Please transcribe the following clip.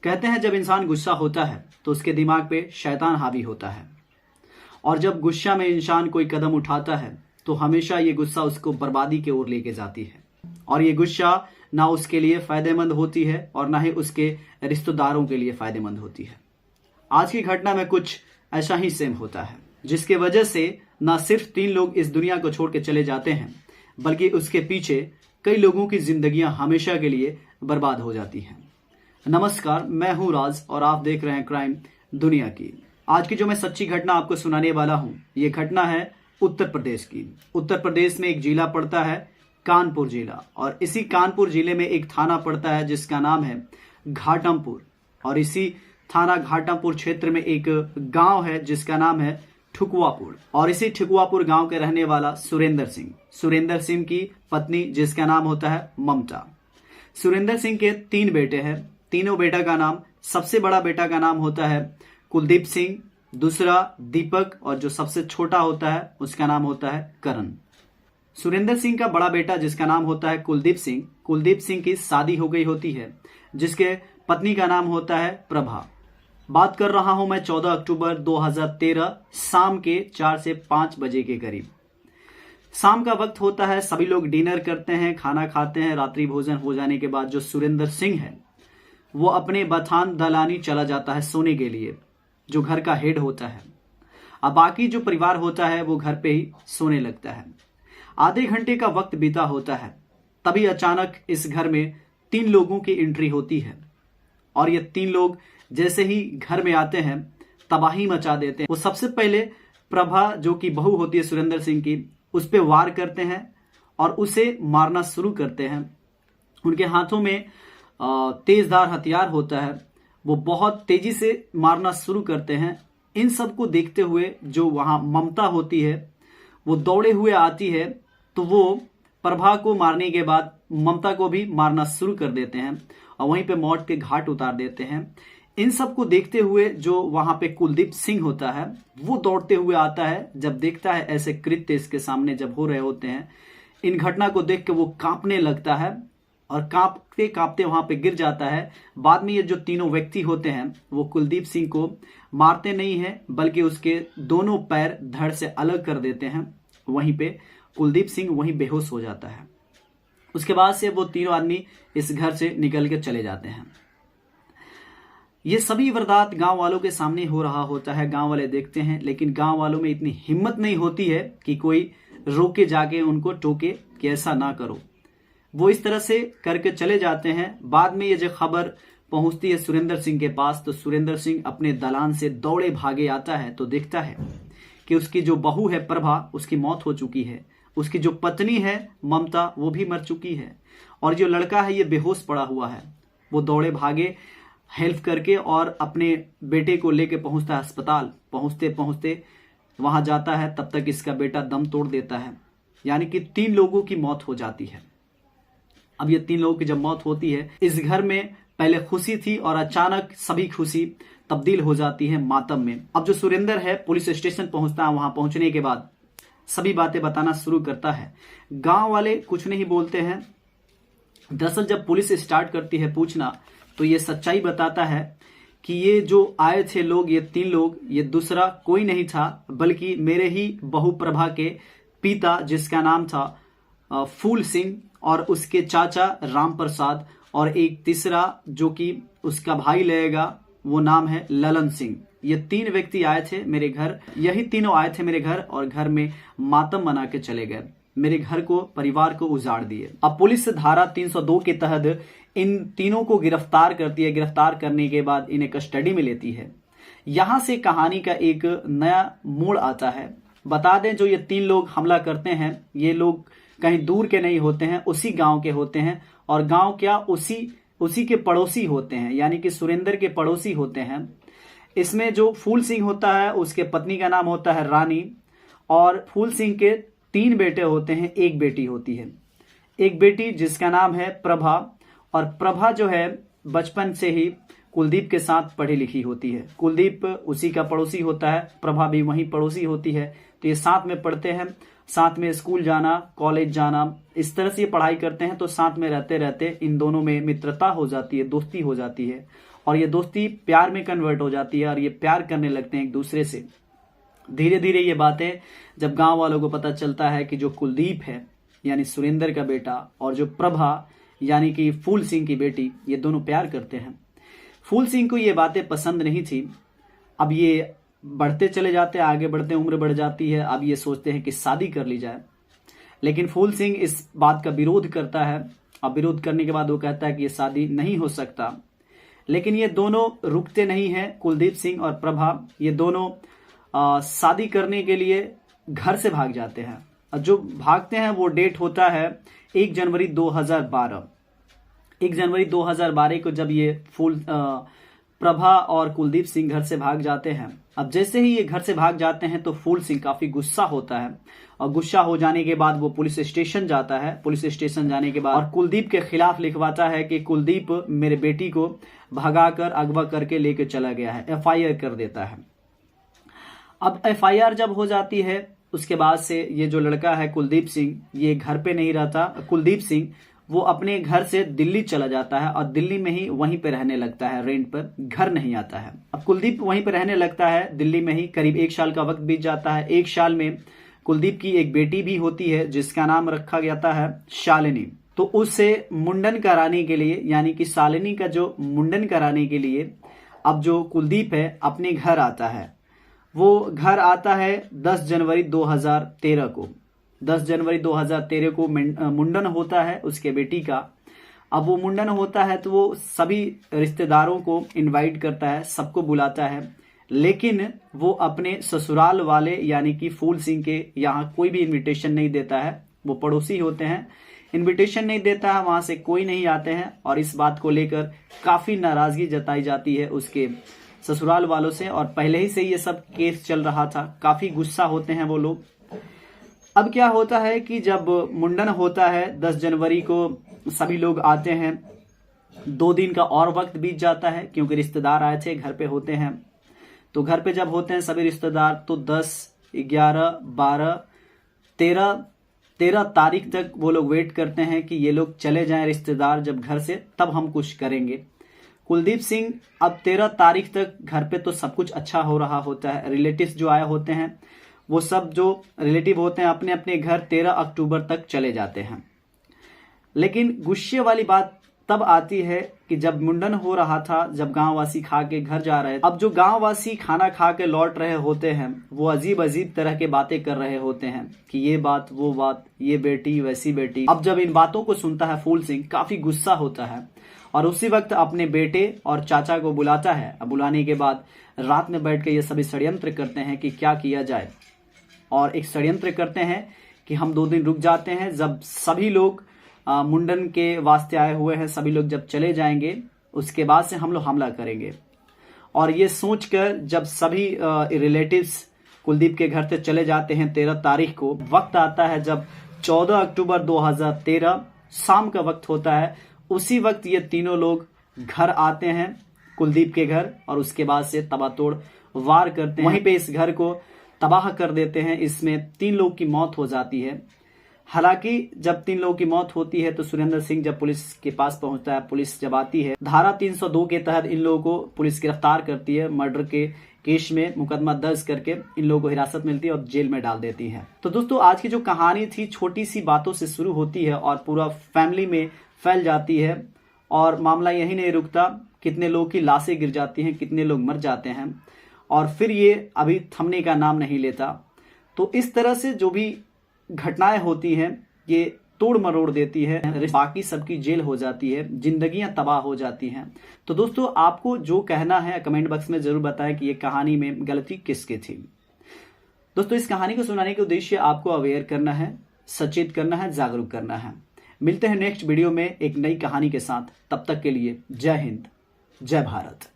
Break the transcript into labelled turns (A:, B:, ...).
A: कहते हैं जब इंसान गुस्सा होता है तो उसके दिमाग पे शैतान हावी होता है, और जब गुस्सा में इंसान कोई कदम उठाता है तो हमेशा ये गुस्सा उसको बर्बादी की ओर लेके जाती है। और ये गुस्सा ना उसके लिए फायदेमंद होती है और ना ही उसके रिश्तेदारों के लिए फायदेमंद होती है। आज की घटना में कुछ ऐसा ही सेम होता है, जिसके वजह से ना सिर्फ 3 लोग इस दुनिया को छोड़ के चले जाते हैं, बल्कि उसके पीछे कई लोगों की जिंदगियां हमेशा के लिए बर्बाद हो जाती हैं। नमस्कार, मैं हूं राज और आप देख रहे हैं क्राइम दुनिया की। आज की जो मैं सच्ची घटना आपको सुनाने वाला हूं, ये घटना है उत्तर प्रदेश की। उत्तर प्रदेश में एक जिला पड़ता है कानपुर जिला, और इसी कानपुर जिले में एक थाना पड़ता है जिसका नाम है घाटमपुर, और इसी थाना घाटमपुर क्षेत्र में एक गांव है जिसका नाम है ठुकवापुर। और इसी ठुकवापुर गांव के रहने वाला सुरेंद्र सिंह की पत्नी जिसका नाम होता है ममता। सुरेंद्र सिंह के 3 बेटे हैं। तीनों बेटा का नाम, सबसे बड़ा बेटा का नाम होता है कुलदीप सिंह, दूसरा दीपक, और जो सबसे छोटा होता है उसका नाम होता है करण। सुरेंद्र सिंह का बड़ा बेटा जिसका नाम होता है कुलदीप सिंह की शादी हो गई होती है, जिसके पत्नी का नाम होता है प्रभा। बात कर रहा हूं मैं 14 अक्टूबर 2013 शाम के 4 से 5 बजे के करीब। शाम का वक्त होता है, सभी लोग डिनर करते हैं, खाना खाते हैं। रात्रि भोजन हो जाने के बाद जो सुरेंद्र सिंह है वो अपने बथान दलानी चला जाता है सोने के लिए, जो घर का हेड होता है। अब बाकी जो परिवार होता है वो घर पे ही सोने लगता है। आधे घंटे का वक्त बीता होता है, तभी अचानक इस घर में 3 लोगों की एंट्री होती है, और ये 3 लोग जैसे ही घर में आते हैं तबाही मचा देते हैं। वो सबसे पहले प्रभा, जो कि बहू होती है सुरेंद्र सिंह की, उस पे वार करते हैं और उसे मारना शुरू करते हैं। उनके हाथों में तेजधार हथियार होता है, वो बहुत तेजी से मारना शुरू करते हैं। इन सब को देखते हुए जो वहां ममता होती है वो दौड़े हुए आती है, तो वो प्रभा को मारने के बाद ममता को भी मारना शुरू कर देते हैं और वहीं पे मौत के घाट उतार देते हैं। इन सब को देखते हुए जो वहां पे कुलदीप सिंह होता है वो दौड़ते हुए आता है। जब देखता है ऐसे कृत्य इसके सामने जब हो रहे होते हैं, इन घटना को देख के वो कांपने लगता है और कांपते कांपते वहां पे गिर जाता है। बाद में ये जो तीनों व्यक्ति होते हैं वो कुलदीप सिंह को मारते नहीं है, बल्कि उसके दोनों पैर धड़ से अलग कर देते हैं। वहीं पे कुलदीप सिंह वहीं बेहोश हो जाता है। उसके बाद से वो तीनों आदमी इस घर से निकल के चले जाते हैं। ये सभी वारदात गांव वालों के सामने हो रहा होता है। गांव वाले देखते हैं, लेकिन गांव वालों में इतनी हिम्मत नहीं होती है कि कोई रोके जाके उनको टोके कि ऐसा ना करो। वो इस तरह से करके चले जाते हैं। बाद में ये जो खबर पहुंचती है सुरेंद्र सिंह के पास, तो सुरेंद्र सिंह अपने दलान से दौड़े भागे आता है, तो देखता है कि उसकी जो बहू है प्रभा, उसकी मौत हो चुकी है। उसकी जो पत्नी है ममता, वो भी मर चुकी है, और जो लड़का है ये बेहोश पड़ा हुआ है। वो दौड़े भागे हेल्प करके और अपने बेटे को लेके पहुंचता है अस्पताल। पहुंचते पहुंचते वहां जाता है, तब तक इसका बेटा दम तोड़ देता है। यानी कि 3 लोगों की मौत हो जाती है। अब ये 3 लोगों की जब मौत होती है, इस घर में पहले खुशी थी और अचानक सभी खुशी तब्दील हो जाती है मातम में। अब जो सुरेंद्र है पुलिस स्टेशन पहुंचता है। वहां पहुंचने के बाद सभी बातें बताना शुरू करता है। गांव वाले कुछ नहीं बोलते हैं। दरअसल जब पुलिस स्टार्ट करती है पूछना, तो ये सच्चाई बताता है कि ये जो आए थे लोग, ये 3 लोग, ये दूसरा कोई नहीं था बल्कि मेरे ही बहू प्रभा के पिता जिसका नाम था फूल सिंह, और उसके चाचा राम प्रसाद, और एक तीसरा जो कि उसका भाई लगेगा वो नाम है ललन सिंह। ये 3 व्यक्ति आए थे मेरे घर। यही तीनों आए थे मेरे घर और घर में मातम मना के चले गए। मेरे घर को, परिवार को उजाड़ दिए। अब पुलिस धारा 302 के तहत इन तीनों को गिरफ्तार करती है। गिरफ्तार करने के बाद इन्हें कस्टडी में लेती है। यहां से कहानी का एक नया मोड़ आता है। बता दें, जो ये 3 लोग हमला करते हैं, ये लोग कहीं दूर के नहीं होते हैं, उसी गांव के होते हैं। और गांव क्या, उसी के पड़ोसी होते हैं, यानी कि सुरेंद्र के पड़ोसी होते हैं। इसमें जो फूल सिंह होता है उसके पत्नी का नाम होता है रानी, और फूल सिंह के 3 बेटे होते हैं, 1 बेटी होती है। एक बेटी जिसका नाम है प्रभा, और प्रभा जो है बचपन से ही कुलदीप के साथ पढ़ी लिखी होती है। कुलदीप उसी का पड़ोसी होता है, प्रभा भी वहीं पड़ोसी होती है, तो ये साथ में पढ़ते हैं। साथ में स्कूल जाना, कॉलेज जाना, इस तरह से ये पढ़ाई करते हैं। तो साथ में रहते रहते इन दोनों में मित्रता हो जाती है, दोस्ती हो जाती है और ये दोस्ती प्यार में कन्वर्ट हो जाती है और ये प्यार करने लगते हैं एक दूसरे से। धीरे धीरे ये बातें जब गांव वालों को पता चलता है कि जो कुलदीप है यानी सुरेंद्र का बेटा और जो प्रभा यानी कि फूल सिंह की बेटी, ये दोनों प्यार करते हैं। फूल सिंह को ये बातें पसंद नहीं थी। अब ये बढ़ते चले जाते हैं, आगे बढ़ते उम्र बढ़ जाती है। अब ये सोचते हैं कि शादी कर ली जाए, लेकिन फूल सिंह इस बात का विरोध करता है। अब विरोध करने के बाद वो कहता है कि ये शादी नहीं हो सकता। लेकिन ये दोनों रुकते नहीं हैं, कुलदीप सिंह और प्रभा, ये दोनों शादी करने के लिए घर से भाग जाते हैं। और जो भागते हैं वो डेट होता है 1 जनवरी 2012। 1 जनवरी 2012 को जब ये प्रभा और कुलदीप सिंह घर से भाग जाते हैं। अब जैसे ही ये घर से भाग जाते हैं तो फूल सिंह काफी गुस्सा होता है और गुस्सा हो जाने के बाद वो पुलिस स्टेशन जाता है। पुलिस स्टेशन जाने के बाद और कुलदीप के खिलाफ लिखवाता है कि कुलदीप मेरे बेटी को भगाकर अगवा करके लेके चला गया है, FIR कर देता है। अब FIR जब हो जाती है उसके बाद से ये जो लड़का है कुलदीप सिंह, ये घर पे नहीं रहता। कुलदीप सिंह वो अपने घर से दिल्ली चला जाता है और दिल्ली में ही वहीं पे रहने लगता है, रेंट पर, घर नहीं आता है। अब कुलदीप वहीं पे रहने लगता है दिल्ली में ही। करीब 1 साल का वक्त बीत जाता है। 1 साल में कुलदीप की एक बेटी भी होती है जिसका नाम रखा जाता है शालिनी। तो उससे मुंडन कराने के लिए यानी कि शालिनी का जो मुंडन कराने के लिए अब जो कुलदीप है अपने घर आता है। वो घर आता है 10 जनवरी 2013 को। 10 जनवरी 2013 को मुंडन होता है उसके बेटी का। अब वो मुंडन होता है तो वो सभी रिश्तेदारों को इनवाइट करता है, सबको बुलाता है, लेकिन वो अपने ससुराल वाले यानी कि फूल सिंह के यहाँ कोई भी इनविटेशन नहीं देता है। वो पड़ोसी होते हैं, इनविटेशन नहीं देता है, वहां से कोई नहीं आते हैं और इस बात को लेकर काफी नाराजगी जताई जाती है उसके ससुराल वालों से। और पहले ही से ये सब केस चल रहा था, काफी गुस्सा होते हैं वो लोग। अब क्या होता है कि जब मुंडन होता है 10 जनवरी को सभी लोग आते हैं। 2 दिन का और वक्त बीत जाता है क्योंकि रिश्तेदार आए थे, घर पे होते हैं। तो घर पे जब होते हैं सभी रिश्तेदार तो 10, 11, 12, 13 तारीख तक वो लोग वेट करते हैं कि ये लोग चले जाएं रिश्तेदार जब घर से, तब हम कुछ करेंगे। कुलदीप सिंह अब 13 तारीख तक घर पे तो सब कुछ अच्छा हो रहा होता है। रिलेटिव्स जो आए होते हैं वो सब जो रिलेटिव होते हैं अपने अपने घर 13 अक्टूबर तक चले जाते हैं। लेकिन गुस्से वाली बात तब आती है कि जब मुंडन हो रहा था, जब गांववासी खा के घर जा रहे, अब जो गांववासी खाना खा के लौट रहे होते हैं वो अजीब अजीब तरह के बातें कर रहे होते हैं कि ये बात वो बात, ये बेटी वैसी बेटी। अब जब इन बातों को सुनता है फूल सिंह काफी गुस्सा होता है और उसी वक्त अपने बेटे और चाचा को बुलाता है। अब बुलाने के बाद रात में बैठ के ये सभी षड्यंत्र करते हैं कि क्या किया जाए और एक षड्यंत्र करते हैं कि हम 2 दिन रुक जाते हैं। जब सभी लोग मुंडन के वास्ते आए हुए हैं, सभी लोग जब चले जाएंगे उसके बाद से हम लोग हमला करेंगे। और ये सोचकर जब सभी रिलेटिव्स कुलदीप के घर से चले जाते हैं 13 तारीख को, वक्त आता है जब 14 अक्टूबर 2013 शाम का वक्त होता है। उसी वक्त ये तीनों लोग घर आते हैं कुलदीप के घर और उसके बाद से तबातोड़ वार करते हैं, वहीं पे इस घर को तबाह कर देते हैं। इसमें 3 लोग की मौत हो जाती है। हालांकि जब 3 लोगों की मौत होती है तो सुरेंद्र सिंह जब पुलिस के पास पहुंचता है, पुलिस जब आती है, धारा 302 के तहत इन लोगों को पुलिस गिरफ्तार करती है। मर्डर के केस में मुकदमा दर्ज करके इन लोगों को हिरासत मिलती है और जेल में डाल देती है। तो दोस्तों आज की जो कहानी थी छोटी सी बातों से शुरू होती है और पूरा फैमिली में फैल जाती है और मामला यही नहीं रुकता, कितने लोगों की लाशें गिर जाती हैं, कितने लोग मर जाते हैं और फिर ये अभी थमने का नाम नहीं लेता। तो इस तरह से जो भी घटनाएं होती हैं ये तोड़ मरोड़ देती है, बाकी सबकी जेल हो जाती है, जिंदगियां तबाह हो जाती हैं। तो दोस्तों आपको जो कहना है कमेंट बॉक्स में जरूर बताएं कि ये कहानी में गलती किसकी थी। दोस्तों इस कहानी को सुनाने के उद्देश्य आपको अवेयर करना है, सचेत करना है, जागरूक करना है। मिलते हैं नेक्स्ट वीडियो में एक नई कहानी के साथ। तब तक के लिए जय हिंद, जय भारत।